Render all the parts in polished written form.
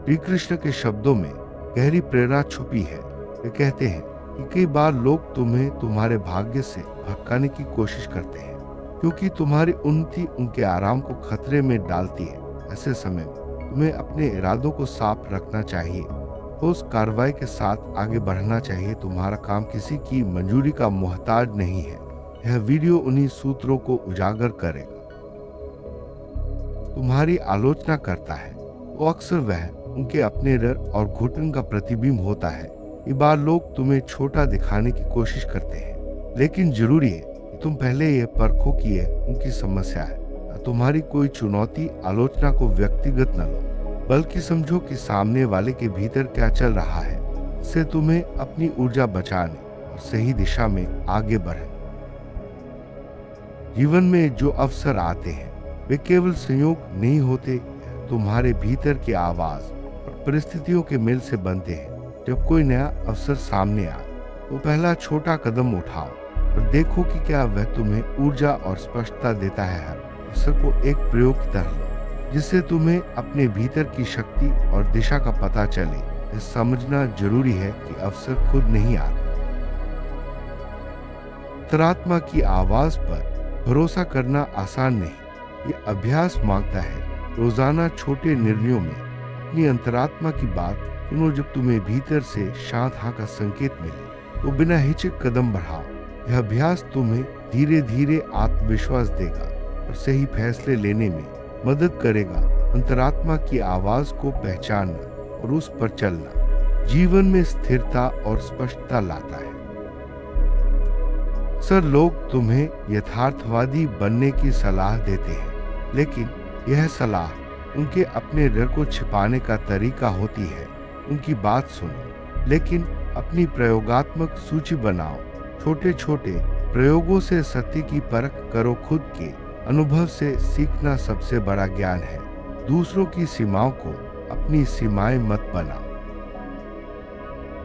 श्री कृष्ण के शब्दों में गहरी प्रेरणा छुपी है। वे कहते हैं कि कई बार लोग तुम्हें तुम्हारे भाग्य से भटकाने की कोशिश करते हैं, क्योंकि तुम्हारी उन्नति उनके आराम को खतरे में डालती है। ऐसे समय में तुम्हें अपने इरादों को साफ रखना चाहिए, उस कार्रवाई के साथ आगे बढ़ना चाहिए। तुम्हारा काम किसी की मंजूरी का मोहताज नहीं है। यह वीडियो उन्हीं सूत्रों को उजागर करेगा। तुम्हारी आलोचना करता है तो अक्सर वह उनके अपने डर और घुटन का प्रतिबिंब होता है। कई बार लोग तुम्हें छोटा दिखाने की कोशिश करते हैं, लेकिन जरूरी है कि तुम पहले यह परखो कि यह उनकी समस्या है। तुम्हारी कोई चुनौती आलोचना को व्यक्तिगत न लो, बल्कि समझो कि सामने वाले के भीतर क्या चल रहा है। इससे तुम्हें अपनी ऊर्जा बचाने और सही दिशा में आगे बढ़े। जीवन में जो अवसर आते हैं वे केवल संयोग नहीं होते, तुम्हारे भीतर की आवाज और परिस्थितियों के मेल से बनते हैं। जब कोई नया अवसर सामने आए तो पहला छोटा कदम उठाओ और देखो कि क्या वह तुम्हें ऊर्जा और स्पष्टता देता है। हर अवसर को एक प्रयोग की तरह लो, जिससे तुम्हें अपने भीतर की शक्ति और दिशा का पता चले। यह समझना जरूरी है कि अवसर खुद नहीं आते। अंतरात्मा की आवाज पर भरोसा करना आसान नहीं, ये अभ्यास मांगता है। रोजाना छोटे निर्णयों में अपनी अंतरात्मा की बात सुनो। जब तुम्हें भीतर से शांत हाँ का संकेत मिले तो बिना हिचक कदम बढ़ाओ। यह अभ्यास तुम्हें धीरे धीरे आत्मविश्वास देगा और सही फैसले लेने में मदद करेगा। अंतरात्मा की आवाज को पहचानना और उस पर चलना जीवन में स्थिरता और स्पष्टता लाता है। अक्सर लोग तुम्हें यथार्थवादी बनने की सलाह देते हैं, लेकिन यह सलाह उनके अपने डर को छिपाने का तरीका होती है। उनकी बात सुनो, लेकिन अपनी प्रयोगात्मक सूची बनाओ। छोटे छोटे प्रयोगों से सत्य की परख करो। खुद के अनुभव से सीखना सबसे बड़ा ज्ञान है। दूसरों की सीमाओं को अपनी सीमाएं मत बनाओ।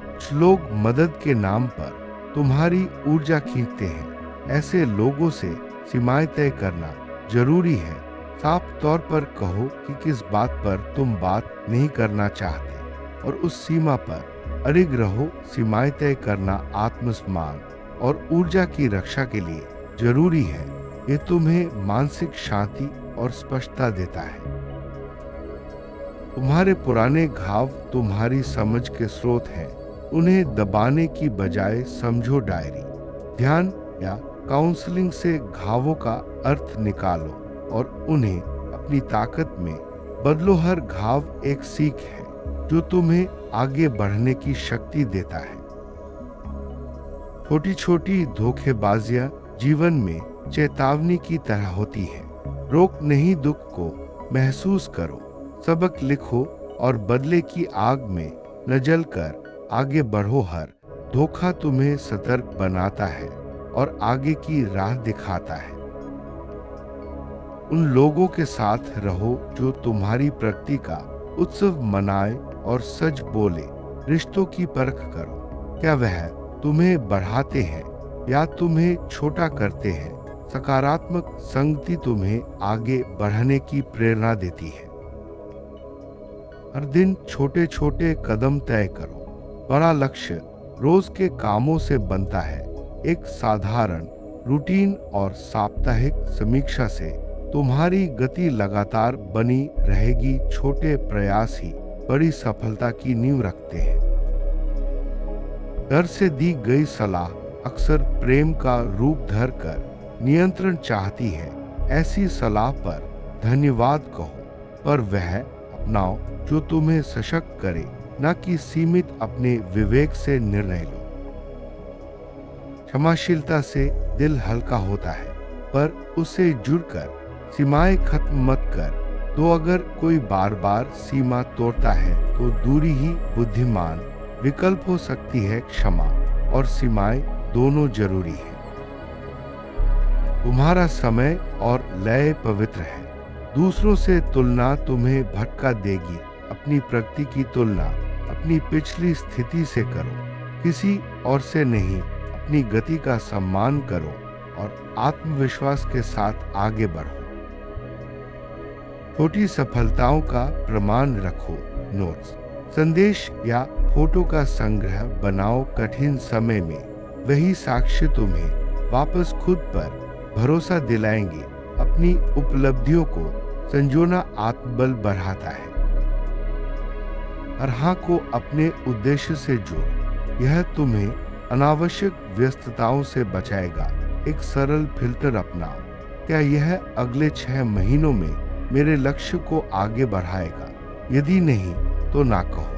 कुछ लोग मदद के नाम पर तुम्हारी ऊर्जा खींचते हैं। ऐसे लोगों से सीमाएं तय करना जरूरी है। साफ तौर पर कहो कि किस बात पर तुम बात नहीं करना चाहते और उस सीमा पर अड़िग रहो। सीमाएं तय करना आत्मसम्मान और ऊर्जा की रक्षा के लिए जरूरी है। ये तुम्हें मानसिक शांति और स्पष्टता देता है। तुम्हारे पुराने घाव तुम्हारी समझ के स्रोत हैं। उन्हें दबाने की बजाय समझो। डायरी, ध्यान या काउंसलिंग से घावों का अर्थ निकालो और उन्हें अपनी ताकत में बदलो। हर घाव एक सीख है जो तुम्हें आगे बढ़ने की शक्ति देता है। छोटी छोटी धोखेबाजियां जीवन में चेतावनी की तरह होती है। रोक नहीं, दुख को महसूस करो, सबक लिखो और बदले की आग में न जलकर आगे बढ़ो। हर धोखा तुम्हें सतर्क बनाता है और आगे की राह दिखाता है। उन लोगों के साथ रहो जो तुम्हारी प्रगति का उत्सव मनाए और सच बोले। रिश्तों की परख करो, क्या वह तुम्हें बढ़ाते हैं या तुम्हें छोटा करते हैं। सकारात्मक संगति तुम्हें आगे बढ़ने की प्रेरणा देती है। हर दिन छोटे छोटे कदम तय करो। बड़ा लक्ष्य रोज के कामों से बनता है। एक साधारण रूटीन और साप्ताहिक समीक्षा से तुम्हारी गति लगातार बनी रहेगी। छोटे प्रयास ही बड़ी सफलता की नींव रखते हैं। डर से दी गई सलाह अक्सर प्रेम का रूप धरकर नियंत्रण चाहती है। ऐसी सलाह पर धन्यवाद कहो, पर वह अपनाओ जो तुम्हें सशक्त करे, न कि सीमित अपने विवेक से निर्णय लो। क्षमाशीलता से दिल हल्का होता है, पर उसे जुड़कर सीमाएं खत्म मत कर दो। अगर कोई बार बार सीमा तोड़ता है तो दूरी ही बुद्धिमान विकल्प हो सकती है। क्षमा और सीमाएं दोनों जरूरी है। तुम्हारा समय और लय पवित्र है। दूसरों से तुलना तुम्हें भटका देगी। अपनी प्रगति की तुलना अपनी पिछली स्थिति से करो, किसी और से नहीं। अपनी गति का सम्मान करो और आत्मविश्वास के साथ आगे बढ़ो। छोटी सफलताओं का प्रमाण रखो, नोट्स, संदेश या फोटो का संग्रह बनाओ। कठिन समय में वही साक्ष्य तुम्हें वापस खुद पर भरोसा दिलाएंगे। अपनी उपलब्धियों को संजोना आत्मबल बढ़ाता है। हर हाँ को अपने उद्देश्य से जोड़, यह तुम्हें अनावश्यक व्यस्तताओं से बचाएगा। एक सरल फिल्टर अपनाओ, क्या यह अगले 6 महीनों में मेरे लक्ष्य को आगे बढ़ाएगा? यदि नहीं तो ना कहो।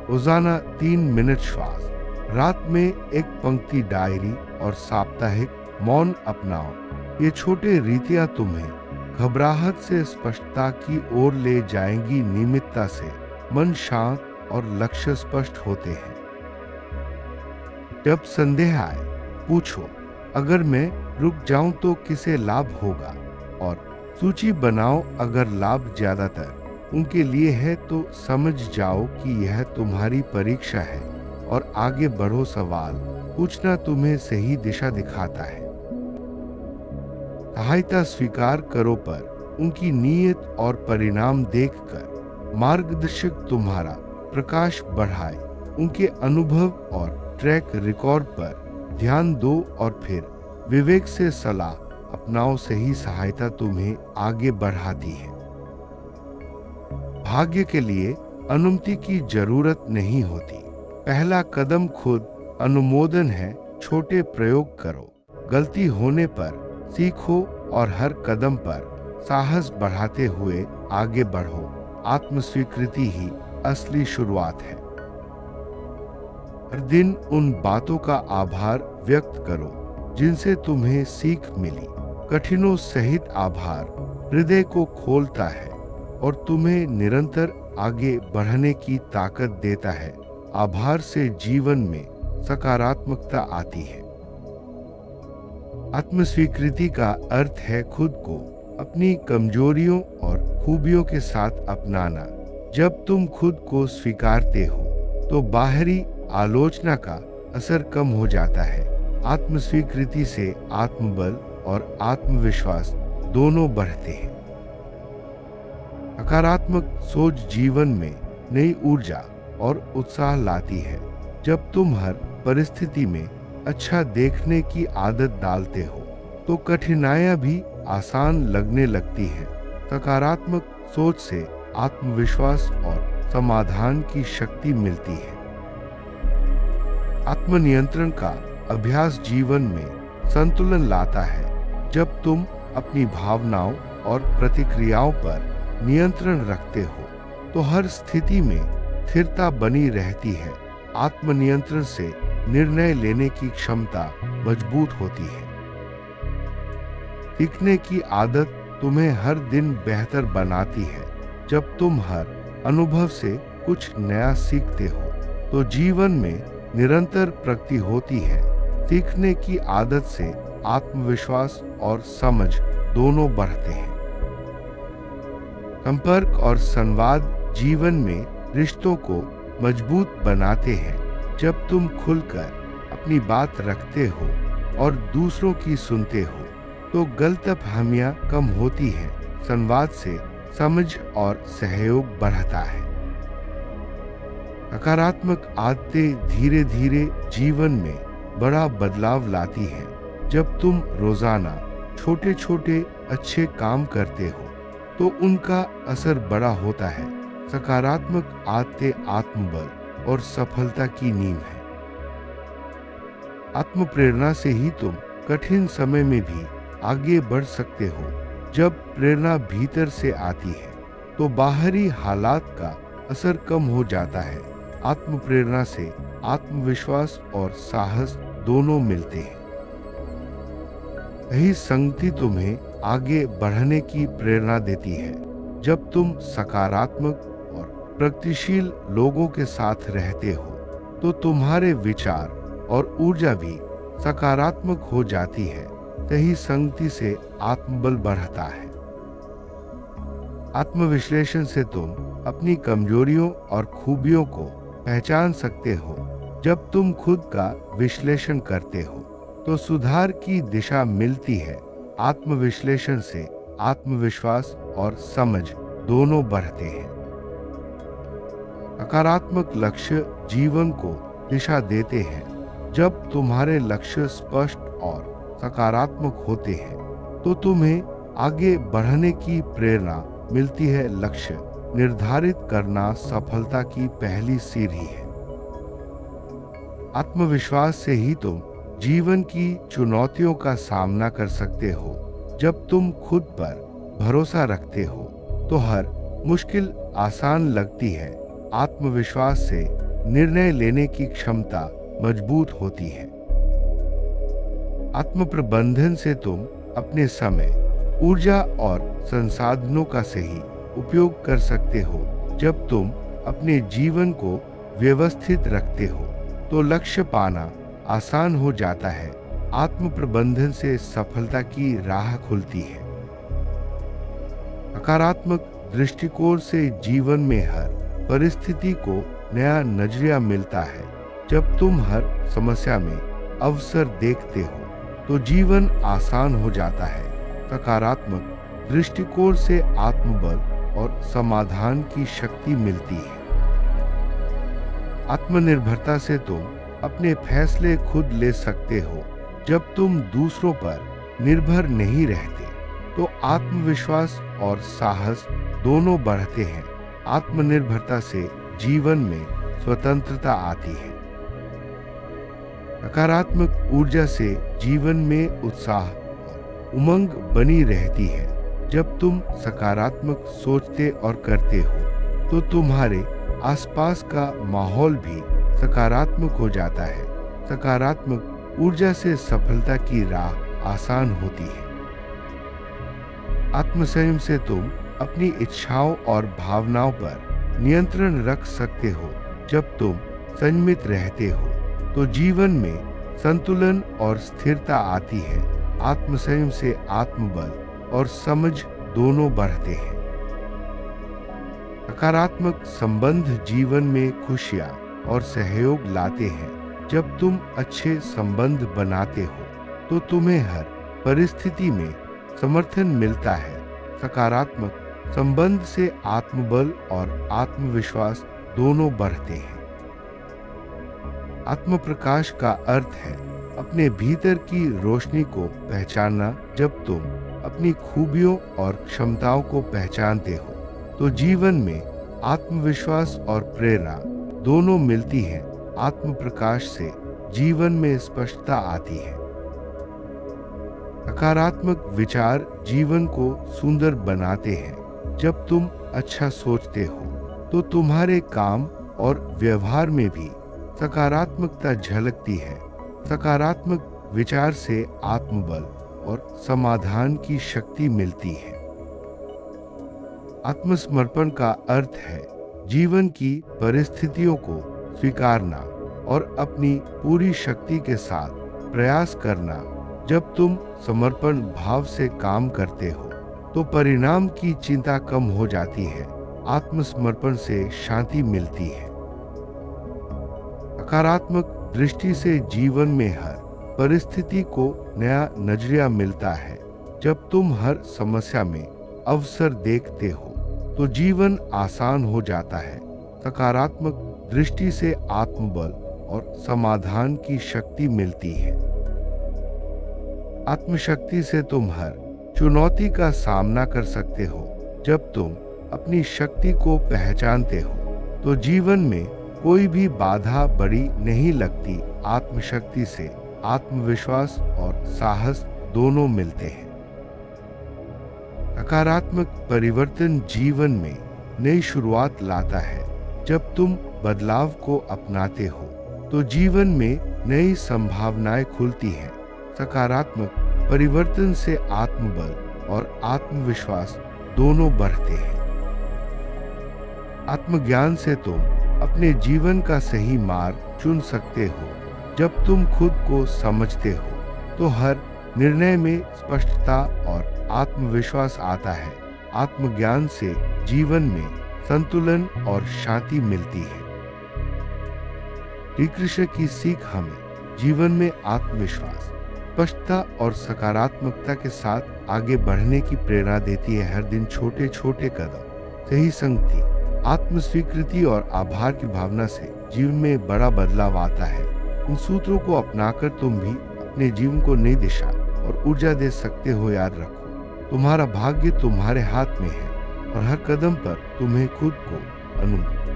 रोजाना 3 मिनट श्वास, रात में एक पंक्ति डायरी और साप्ताहिक मौन अपनाओ। ये छोटे रीतियां तुम्हें घबराहट से स्पष्टता की ओर ले जाएंगी। नियमितता से मन शांत और लक्ष्य स्पष्ट होते हैं। जब संदेह आए, पूछो, अगर मैं रुक जाऊं तो किसे लाभ होगा? और सूची बनाओ, अगर लाभ ज्यादातर उनके लिए है तो समझ जाओ कि यह तुम्हारी परीक्षा है और आगे बढ़ो। सवाल पूछना तुम्हें सही दिशा दिखाता है। सहायता स्वीकार करो, पर उनकी नीयत और परिणाम देखकर मार्गदर्शक तुम्हारा प्रकाश बढ़ाए। उनके अनुभव और ट्रैक रिकॉर्ड पर ध्यान दो और फिर विवेक से सलाह अपनाओ। सही सहायता तुम्हें आगे बढ़ाती है। भाग्य के लिए अनुमति की जरूरत नहीं होती। पहला कदम खुद अनुमोदन है। छोटे प्रयोग करो, गलती होने पर सीखो और हर कदम पर साहस बढ़ाते हुए आगे बढ़ो। आत्मस्वीकृति ही असली शुरुआत है। हर दिन उन बातों का आभार व्यक्त करो जिनसे तुम्हें सीख मिली। कठिनों सहित आभार हृदय को खोलता है और तुम्हें निरंतर आगे बढ़ने की ताकत देता है। आभार से जीवन में सकारात्मकता आती है। आत्मस्वीकृति का अर्थ है खुद को अपनी कमजोरियों और खूबियों के साथ अपनाना। जब तुम खुद को स्वीकारते हो तो बाहरी आलोचना का असर कम हो जाता है। आत्मस्वीकृति से आत्मबल और आत्मविश्वास दोनों बढ़ते हैं। सकारात्मक सोच जीवन में नई ऊर्जा और उत्साह लाती है। जब तुम हर परिस्थिति में अच्छा देखने की आदत डालते हो तो कठिनाइयां भी आसान लगने लगती हैं। सकारात्मक सोच से आत्मविश्वास और समाधान की शक्ति मिलती है। आत्मनियंत्रण का अभ्यास जीवन में संतुलन लाता है। जब तुम अपनी भावनाओं और प्रतिक्रियाओं पर नियंत्रण रखते हो तो हर स्थिति में स्थिरता बनी रहती है। आत्मनियंत्रण से निर्णय लेने की क्षमता मजबूत होती है। सीखने की आदत तुम्हें हर दिन बेहतर बनाती है। जब तुम हर अनुभव से कुछ नया सीखते हो तो जीवन में निरंतर प्रगति होती है। सीखने की आदत से आत्मविश्वास और समझ दोनों बढ़ते हैं। संपर्क और संवाद जीवन में रिश्तों को मजबूत बनाते हैं। जब तुम खुलकर अपनी बात रखते हो और दूसरों की सुनते हो तो गलतफहमियां कम होती हैं। संवाद से समझ और सहयोग बढ़ता है। सकारात्मक आदतें धीरे धीरे जीवन में बड़ा बदलाव लाती हैं। जब तुम रोजाना छोटे छोटे अच्छे काम करते हो तो उनका असर बड़ा होता है। सकारात्मक आदतें आत्मबल और सफलता की नींव है। आत्म प्रेरणा से ही तुम कठिन समय में भी आगे बढ़ सकते हो। जब प्रेरणा भीतर से आती है तो बाहरी हालात का असर कम हो जाता है। आत्म प्रेरणा से आत्मविश्वास और साहस दोनों मिलते हैं। यही संगति तुम्हें आगे बढ़ने की प्रेरणा देती है। जब तुम सकारात्मक और प्रगतिशील लोगों के साथ रहते हो तो तुम्हारे विचार और ऊर्जा भी सकारात्मक हो जाती है। सही संगति से आत्मबल बढ़ता है। आत्मविश्लेषण से तुम अपनी कमजोरियों और खूबियों को पहचान सकते हो। जब तुम खुद का विश्लेषण करते हो तो सुधार की दिशा मिलती है। आत्मविश्लेषण से आत्मविश्वास और समझ दोनों बढ़ते हैं। सकारात्मक लक्ष्य जीवन को दिशा देते हैं। जब तुम्हारे लक्ष्य स्पष्ट और सकारात्मक होते हैं तो तुम्हें आगे बढ़ने की प्रेरणा मिलती है। लक्ष्य निर्धारित करना सफलता की पहली सीढ़ी है। आत्मविश्वास से ही तुम जीवन की चुनौतियों का सामना कर सकते हो। जब तुम खुद पर भरोसा रखते हो तो हर मुश्किल आसान लगती है। आत्मविश्वास से निर्णय लेने की क्षमता मजबूत होती है। आत्म प्रबंधन से तुम अपने समय, ऊर्जा और संसाधनों का सही उपयोग कर सकते हो। जब तुम अपने जीवन को व्यवस्थित रखते हो तो लक्ष्य पाना आसान हो जाता है। आत्म प्रबंधन से सफलता की राह खुलती है। सकारात्मक दृष्टिकोण से जीवन में हर परिस्थिति को नया नजरिया मिलता है। जब तुम हर समस्या में अवसर देखते हो तो जीवन आसान हो जाता है। सकारात्मक दृष्टिकोण से आत्मबल और समाधान की शक्ति मिलती है। आत्मनिर्भरता से तुम अपने फैसले खुद ले सकते हो। जब तुम दूसरों पर निर्भर नहीं रहते तो आत्मविश्वास और साहस दोनों बढ़ते हैं। आत्मनिर्भरता से जीवन में स्वतंत्रता आती है। सकारात्मक ऊर्जा से जीवन में उत्साह और उमंग बनी रहती है। जब तुम सकारात्मक सोचते और करते हो तो तुम्हारे आसपास का माहौल भी सकारात्मक हो जाता है। सकारात्मक ऊर्जा से सफलता की राह आसान होती है। आत्मसंयम से तुम अपनी इच्छाओं और भावनाओं पर नियंत्रण रख सकते हो। जब तुम संयमित रहते हो तो जीवन में संतुलन और स्थिरता आती है। आत्मसंयम से आत्मबल और समझ दोनों बढ़ते हैं। सकारात्मक संबंध जीवन में खुशियां और सहयोग लाते हैं। जब तुम अच्छे संबंध बनाते हो तो तुम्हें हर परिस्थिति में समर्थन मिलता है। सकारात्मक संबंध से आत्मबल और आत्मविश्वास दोनों बढ़ते हैं। आत्म प्रकाश का अर्थ है अपने भीतर की रोशनी को पहचानना। जब तुम अपनी खूबियों और क्षमताओं को पहचानते हो तो जीवन में आत्मविश्वास और प्रेरणा दोनों मिलती है। आत्म प्रकाश से जीवन में स्पष्टता आती है। सकारात्मक विचार जीवन को सुंदर बनाते हैं। जब तुम अच्छा सोचते हो तो तुम्हारे काम और व्यवहार में भी सकारात्मकता झलकती है। सकारात्मक विचार से आत्मबल और समाधान की शक्ति मिलती है। आत्मसमर्पण का अर्थ है जीवन की परिस्थितियों को स्वीकारना और अपनी पूरी शक्ति के साथ प्रयास करना। जब तुम समर्पण भाव से काम करते हो तो परिणाम की चिंता कम हो जाती है। आत्मसमर्पण से शांति मिलती है। सकारात्मक दृष्टि से जीवन में हर परिस्थिति को नया नजरिया मिलता है। जब तुम हर समस्या में अवसर देखते हो तो जीवन आसान हो जाता है। सकारात्मक दृष्टि से आत्मबल और समाधान की शक्ति मिलती है। आत्मशक्ति से तुम हर चुनौती का सामना कर सकते हो। जब तुम अपनी शक्ति को पहचानते हो तो जीवन में कोई भी बाधा बड़ी नहीं लगती। आत्मशक्ति से आत्मविश्वास और साहस दोनों मिलते हैं। सकारात्मक परिवर्तन जीवन में नई शुरुआत लाता है। जब तुम बदलाव को अपनाते हो तो जीवन में नई संभावनाएं खुलती हैं। सकारात्मक परिवर्तन से आत्मबल और आत्मविश्वास दोनों बढ़ते हैं। आत्मज्ञान से तुम अपने जीवन का सही मार्ग चुन सकते हो। जब तुम खुद को समझते हो तो हर निर्णय में स्पष्टता और आत्मविश्वास आता है। आत्मज्ञान से जीवन में संतुलन और शांति मिलती है। श्री कृष्ण की सीख हमें जीवन में आत्मविश्वास, स्पष्टता और सकारात्मकता के साथ आगे बढ़ने की प्रेरणा देती है। हर दिन छोटे छोटे कदम, सही संगति, आत्म स्वीकृति और आभार की भावना से जीवन में बड़ा बदलाव आता है। इन सूत्रों को अपनाकर तुम भी अपने जीवन को नई दिशा और ऊर्जा दे सकते हो। याद रखो, तुम्हारा भाग्य तुम्हारे हाथ में है और हर कदम पर तुम्हें खुद को अनुभव